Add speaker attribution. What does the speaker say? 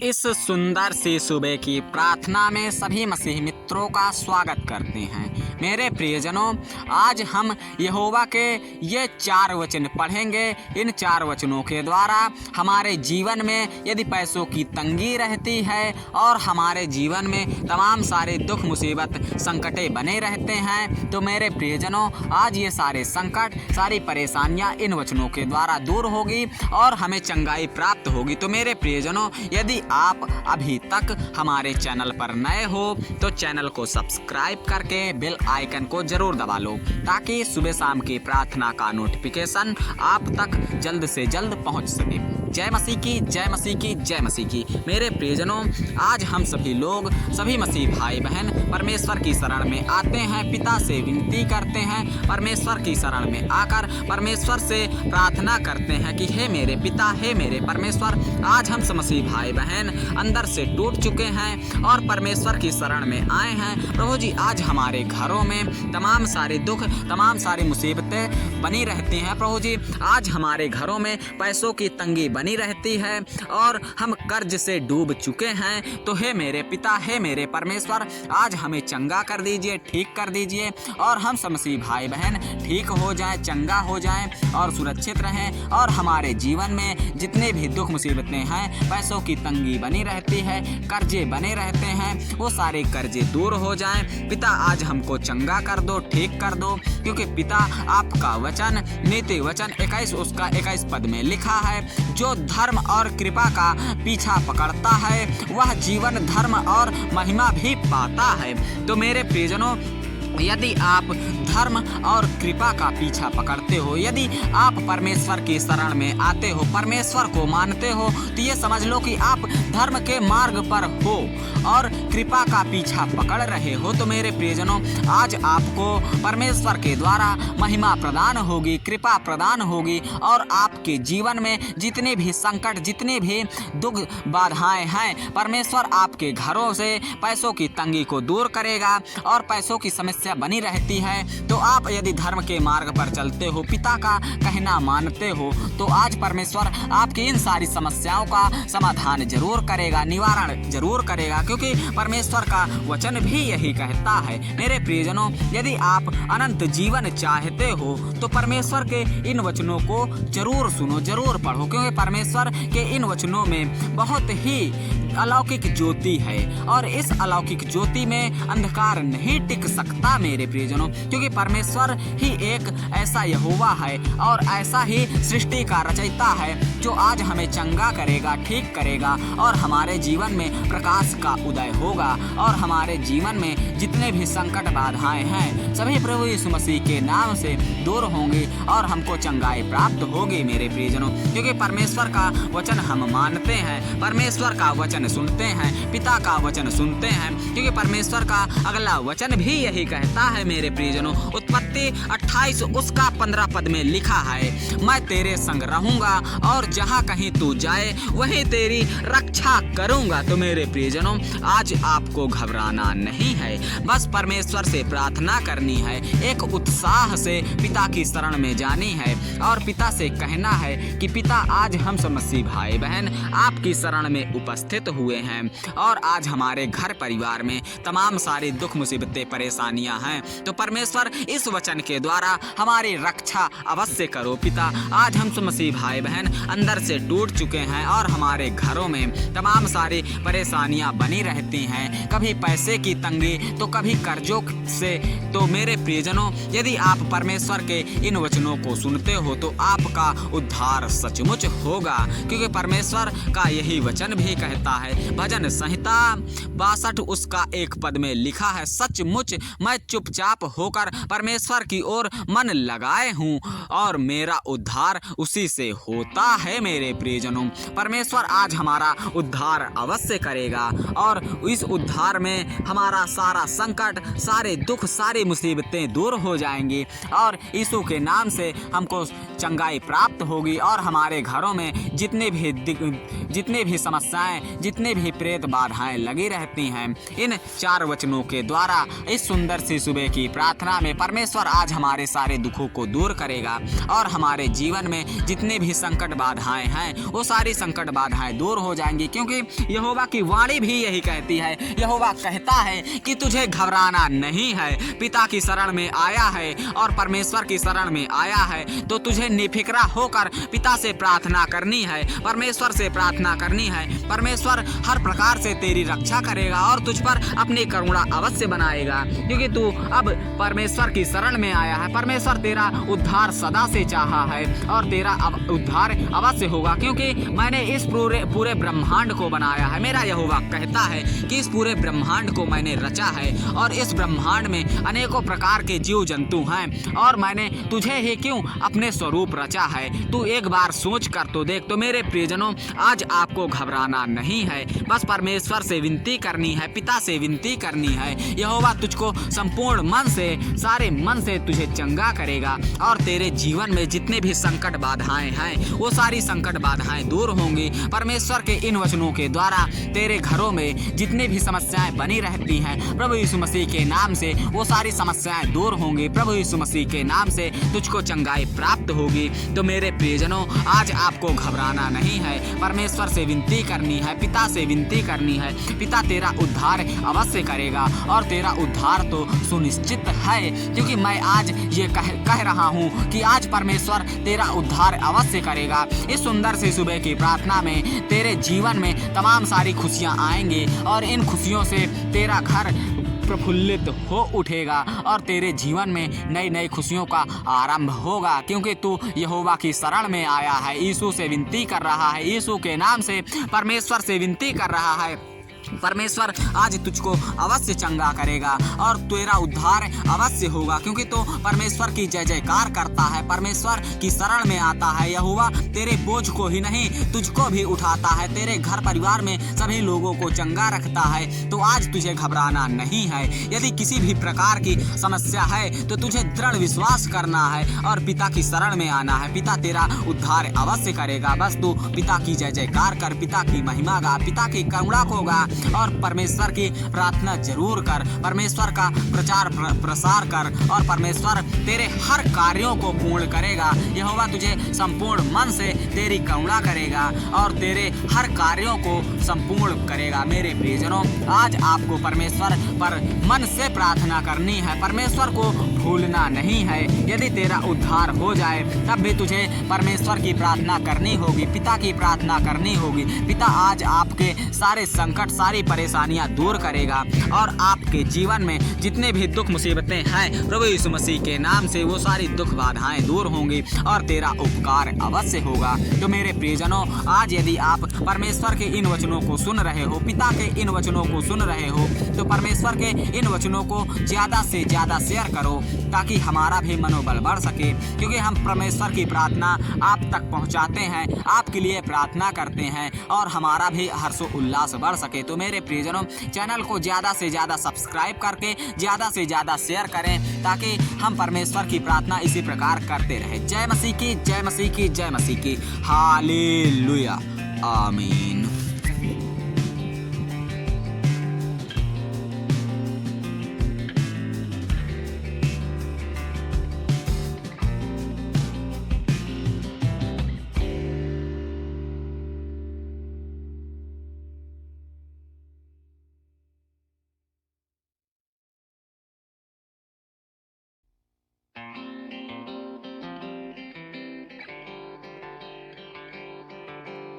Speaker 1: इस सुंदर सी सुबह की प्रार्थना में सभी मसीह मित्रों का स्वागत करते हैं। मेरे प्रियजनों, आज हम यहोवा के ये 4 वचन पढ़ेंगे। इन 4 वचनों के द्वारा हमारे जीवन में यदि पैसों की तंगी रहती है और हमारे जीवन में तमाम सारे दुख मुसीबत संकटें बने रहते हैं, तो मेरे प्रियजनों, आज ये सारे संकट, सारी परेशानियां इन वचनों के द्वारा दूर होगी और हमें चंगाई प्राप्त होगी। तो मेरे प्रियजनों, यदि आप अभी तक हमारे चैनल पर नए हो तो चैनल को सब्सक्राइब करके बेल आइकन को जरूर दबा लो, ताकि सुबह शाम की प्रार्थना का नोटिफिकेशन आप तक जल्द से जल्द पहुंच सके। जय मसीह की, जय मसीह की, जय मसीह की। मेरे प्रियजनों, आज हम सभी लोग, सभी मसीह भाई बहन परमेश्वर की शरण में आते हैं, पिता से विनती करते हैं, परमेश्वर की शरण में आकर परमेश्वर से प्रार्थना करते हैं कि हे मेरे पिता, हे मेरे परमेश्वर। आज हम सब मसीह भाई बहन अंदर से टूट चुके हैं और परमेश्वर की शरण में आए हैं। प्रभु जी, आज हमारे घरों में तमाम सारे दुख, तमाम सारी मुसीबतें बनी रहती हैं। प्रभु जी, आज हमारे घरों में पैसों की तंगी बनी रहती है और हम कर्ज से डूब चुके हैं। तो हे मेरे पिता, हे मेरे परमेश्वर, आज हमें चंगा कर दीजिए, ठीक कर दीजिए और हम सब मसीह भाई बहन ठीक हो जाएं, चंगा हो जाएं और सुरक्षित रहें। और हमारे जीवन में जितने भी दुख मुसीबतें हैं, पैसों की तंगी बनी रहती है, कर्जे बने रहते हैं, वो सारे कर्जे दूर हो जाएं। पिता, आज हमको चंगा कर दो, ठीक कर दो, क्योंकि पिता आपका वचन, नीति वचन 21 पद में लिखा है, जो धर्म और कृपा का पीछा पकड़ता है वह जीवन, धर्म और महिमा भी पाता है। तो मेरे प्रियजनों, यदि आप धर्म और कृपा का पीछा पकड़ते हो, यदि आप परमेश्वर की शरण में आते हो, परमेश्वर को मानते हो, तो ये समझ लो कि आप धर्म के मार्ग पर हो और कृपा का पीछा पकड़ रहे हो। तो मेरे प्रियजनों, आज आपको परमेश्वर के द्वारा महिमा प्रदान होगी, कृपा प्रदान होगी और आपके जीवन में जितने भी संकट, जितने भी दुख बाधाएं हैं, परमेश्वर आपके घरों से पैसों की तंगी को दूर करेगा। और पैसों की समस्या बनी रहती है तो आप यदि धर्म के मार्ग पर चलते हो, पिता का कहना मानते हो, तो आज परमेश्वर आपकी इन सारी समस्याओं का समाधान जरूर करेगा, निवारण जरूर करेगा, क्योंकि परमेश्वर का वचन भी यही कहता है। मेरे प्रियजनों, यदि आप अनंत जीवन चाहते हो तो परमेश्वर के इन वचनों को जरूर सुनो, जरूर पढ़ो, क्योंकि परमेश्वर के इन वचनों में बहुत ही अलौकिक ज्योति है और इस अलौकिक ज्योति में अंधकार नहीं टिक सकता मेरे प्रियजनों, क्योंकि परमेश्वर ही एक ऐसा यहोवा है और ऐसा ही सृष्टि का रचयिता है जो आज हमें चंगा करेगा, ठीक करेगा और हमारे जीवन में प्रकाश का उदय होगा और हमारे जीवन में जितने भी संकट बाधाएं हैं सभी प्रभु यीशु मसीह के नाम से दूर होंगी और हमको चंगाई प्राप्त होगी मेरे प्रियजनों, क्योंकि परमेश्वर का वचन हम मानते हैं, परमेश्वर का वचन सुनते हैं, पिता का वचन सुनते हैं, क्योंकि परमेश्वर का अगला वचन भी यही कहता है मेरे प्रियजनों। उत्पत्ति 28 उसका 15 पद में लिखा है, मैं तेरे संग रहूंगा और जहां कहीं तू जाए वहीं तेरी रक्षा करूंगा। तो मेरे प्रियजनों, आज आपको घबराना नहीं है, बस परमेश्वर से प्रार्थना करनी है, एक उत्साह से पिता की शरण में जानी है और पिता से कहना है कि पिता, आज हम सब मसीह भाई बहन आपकी शरण में उपस्थित हुए हैं और आज हमारे घर परिवार में तमाम सारी दुख मुसीबतें परेशानियां हैं, तो परमेश्वर इस वचन के द्वारा हमारी रक्षा अवश्य करो। पिता, आज हम सब मसीह भाई बहन अंदर से टूट चुके हैं और हमारे घरों में तमाम सारी परेशानियां बनी रहती हैं, कभी पैसे की तंगी तो कभी कर्जों से। तो मेरे प्रियजनों, यदि आप परमेश्वर के इन वचनों को सुनते हो तो आपका उद्धार सचमुच होगा, क्योंकि परमेश्वर का यही वचन भी कहता है, भजन संहिता 62 उसका 1 पद में लिखा है, सचमुच मैं चुपचाप होकर परमेश्वर की ओर मन लगाए हूँ और मेरा उद्धार उसी से होता है। मेरे प्रियजनों, परमेश्वर आज हमारा उद्धार अवश्य करेगा और इस उद्धार में हमारा सारा संकट, सारे दुख, सारी मुसीबतें दूर हो जाएंगी और यीशु के नाम से हमको चंगाई प्राप्त होगी और हमारे घरों में जितने भी समस्याएं, जितने भी प्रेत बाधाएं लगी रहती हैं, इन 4 वचनों के द्वारा इस सुंदर सी सुबह की प्रार्थना में परमेश्वर आज हमारे सारे दुखों को दूर करेगा और हमारे जीवन में जितने भी संकट बाधाएं हैं वो सारी संकट बाधाएं दूर हो जाएंगी, क्योंकि यहोवा की वाणी भी यही कहती है। यहोवा कहता है कि तुझे घबराना नहीं है, पिता की शरण में आया है और परमेश्वर की शरण में आया है तो तुझे निफिक्रा होकर पिता से प्रार्थना करनी है, परमेश्वर से प्रार्थना करनी है। परमेश्वर हर प्रकार से तेरी रक्षा करेगा और तुझ पर अपनी करुणा अवश्य बनाएगा, क्योंकि तू अब परमेश्वर की शरण में आया है। परमेश्वर तेरा उद्धार सदा से चाहा है और तेरा उद्धार अवश्य होगा, क्योंकि मैंने इस पूरे ब्रह्मांड को बनाया है। मेरा यहोवा कहता है कि इस पूरे ब्रह्मांड को मैंने रचा है और इस ब्रह्मांड में अनेकों प्रकार के जीव जंतु हैं और मैंने तुझे ही क्यों अपने स्वरूप रचा है। तू एक बार सोच कर तो देख। तो मेरे प्रियजनों, आज आपको घबराना नहीं है, बस परमेश्वर से विनती करनी है, पिता से विनती करनी है। यहोवा तुझको संपूर्ण मन से, सारे मन से तुझे चंगा करेगा और तेरे जीवन में जितने भी संकट बाधाएं हैं वो सारी संकट बाधाएं दूर होंगी। परमेश्वर के इन वचनों के द्वारा तेरे घरों में जितनी भी समस्याएं बनी रहती हैं, प्रभु यीशु मसीह के नाम से वो सारी समस्याएं दूर होंगी। प्रभु यीशु मसीह के नाम से तुझको चंगाई प्राप्त होगी। तो मेरे प्रियजनों, आज आपको घबराना नहीं है, परमेश्वर से विनती करनी है, पिता से विनती करनी है। पिता तेरा उद्धार अवश्य करेगा और तेरा उद्धार तो सुनिश्चित है, क्योंकि मैं आज ये कह रहा हूँ कि आज परमेश्वर तेरा उद्धार अवश्य करेगा। इस सुंदर सी सुबह की प्रार्थना में तेरे जीवन में तमाम सारी खुशियाँ आएंगी और इन खुशियों से तेरा घर प्रफुल्लित हो उठेगा और तेरे जीवन में नई नई खुशियों का आरंभ होगा, क्योंकि तू यहोवा की शरण में आया है, यीशु से विनती कर रहा है, यीशु के नाम से परमेश्वर से विनती कर रहा है। परमेश्वर आज तुझको अवश्य चंगा करेगा और तेरा उद्धार अवश्य होगा, क्योंकि तो परमेश्वर की जय जयकार करता है, परमेश्वर की शरण में आता है। यहोवा तेरे बोझ को ही नहीं तुझको भी उठाता है, तेरे घर परिवार में सभी लोगों को चंगा रखता है। तो आज तुझे घबराना नहीं है। यदि किसी भी प्रकार की समस्या है तो तुझे दृढ़ विश्वास करना है और पिता की शरण में आना है। पिता तेरा उद्धार अवश्य करेगा। बस तू पिता की जय जयकार कर, पिता की महिमा गा, पिता की करुणा को गा और परमेश्वर की प्रार्थना जरूर कर, परमेश्वर का प्रचार प्रसार कर और परमेश्वर तेरे हर कार्यों को पूर्ण करेगा। यहोवा तुझे संपूर्ण मन से तेरी करुणा करेगा और तेरे हर कार्यों को संपूर्ण करेगा। मेरे प्रियजनों, आज आपको परमेश्वर पर मन से प्रार्थना करनी है, परमेश्वर को भूलना नहीं है। यदि तेरा उद्धार हो जाए तब भी तुझे परमेश्वर की प्रार्थना करनी होगी, पिता की प्रार्थना करनी होगी। पिता आज आपके सारे संकट, सारी परेशानियां दूर करेगा और आपके जीवन में जितने भी दुख मुसीबतें हैं, प्रभु यीशु मसीह के नाम से वो सारी दुख बाधाएं दूर होंगी और तेरा उपकार अवश्य होगा। तो मेरे प्रियजनों, आज यदि आप परमेश्वर के इन वचनों को सुन रहे हो, पिता के इन वचनों को सुन रहे हो, तो परमेश्वर के इन वचनों को ज़्यादा से ज़्यादा शेयर करो ताकि हमारा भी मनोबल बढ़ सके, क्योंकि हम परमेश्वर की प्रार्थना आप तक पहुंचाते हैं, आपके लिए प्रार्थना करते हैं और हमारा भी हर्षो उल्लास बढ़ सके। तो मेरे प्रियजनों, चैनल को ज़्यादा से ज़्यादा सब्सक्राइब करके ज़्यादा से ज़्यादा शेयर करें ताकि हम परमेश्वर की प्रार्थना इसी प्रकार करते रहें। जय मसीह की, जय मसीह की, जय मसीह की। हालेलुया, आमीन।